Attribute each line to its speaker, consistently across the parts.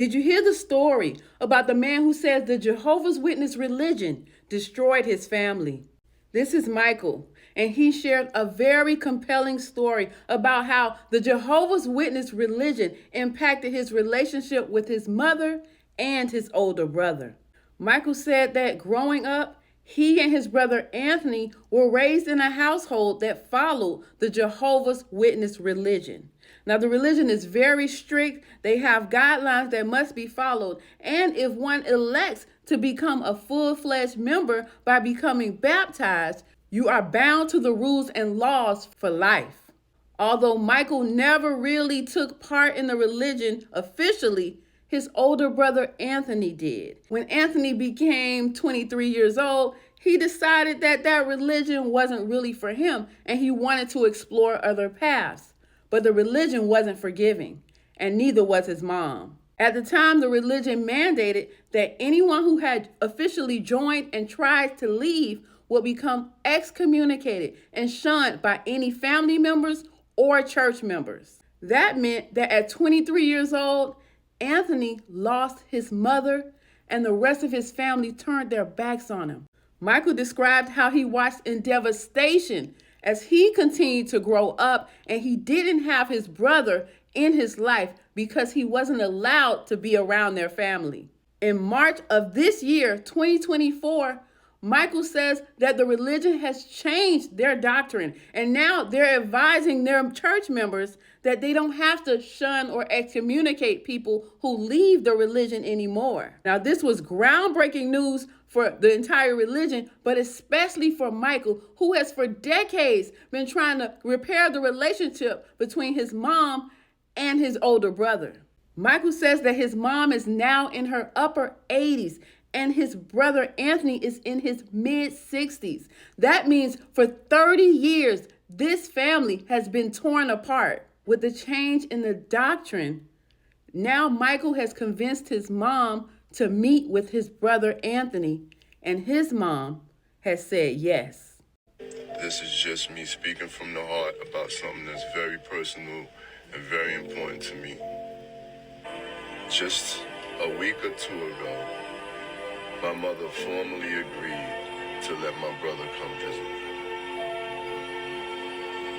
Speaker 1: Did you hear the story about the man who says the Jehovah's Witness religion destroyed his family? This is Michael, and he shared a very compelling story about how the Jehovah's Witness religion impacted his relationship with his mother and his older brother. Michael said that growing up, he and his brother Anthony were raised in a household that followed the Jehovah's Witness religion. Now, the religion is very strict. They have guidelines that must be followed. And if one elects to become a full-fledged member by becoming baptized, you are bound to the rules and laws for life. Although Michael never really took part in the religion officially, his older brother Anthony did. When Anthony became 23 years old, he decided that that religion wasn't really for him and he wanted to explore other paths. But the religion wasn't forgiving, and neither was his mom. At the time, the religion mandated that anyone who had officially joined and tried to leave would become excommunicated and shunned by any family members or church members. That meant that at 23 years old, Anthony lost his mother, and the rest of his family turned their backs on him. Michael described how he watched in devastation as he continued to grow up, and he didn't have his brother in his life because he wasn't allowed to be around their family. In March of this year, 2024, Michael says that the religion has changed their doctrine, and now they're advising their church members that they don't have to shun or excommunicate people who leave the religion anymore. Now, this was groundbreaking news for the entire religion, but especially for Michael, who has for decades been trying to repair the relationship between his mom and his older brother. Michael says that his mom is now in her upper 80s and his brother Anthony is in his mid-60s. That means for 30 years, this family has been torn apart. With the change in the doctrine, now Michael has convinced his mom to meet with his brother Anthony, and his mom has said yes.
Speaker 2: This is just me speaking from the heart about something that's very personal and very important to me. Just a week or two ago, my mother formally agreed to let my brother come visit.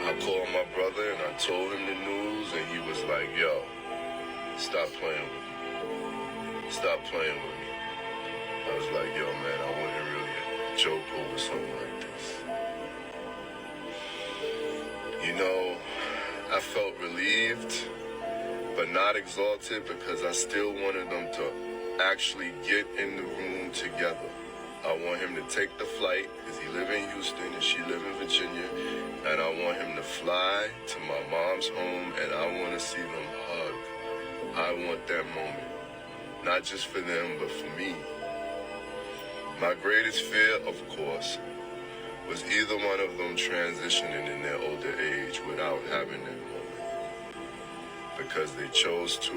Speaker 2: I called my brother and I told him the news, and he was like, yo, stop playing with me. Stop playing with me. I was like, yo, man, I wouldn't really joke over something like this. You know, I felt relieved, but not exalted, because I still wanted them to actually get in the room together. I want him to take the flight, because he live in Houston and she live in Virginia, and I want him to fly to my mom's home, and I want to see them hug. I want that moment, not just for them, but for me. My greatest fear, of course, was either one of them transitioning in their older age without having that moment. Because they chose to,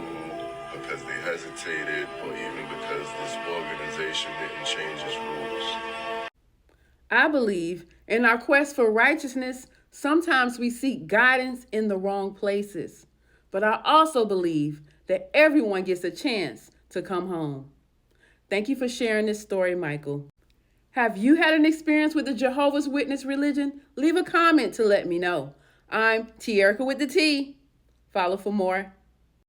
Speaker 2: because they hesitated, or even because this organization didn't change its rules.
Speaker 1: I believe in our quest for righteousness, sometimes we seek guidance in the wrong places. But I also believe that everyone gets a chance to come home. Thank you for sharing this story, Michael. Have you had an experience with the Jehovah's Witness religion? Leave a comment to let me know. I'm Te-Erika with the T. Follow for more.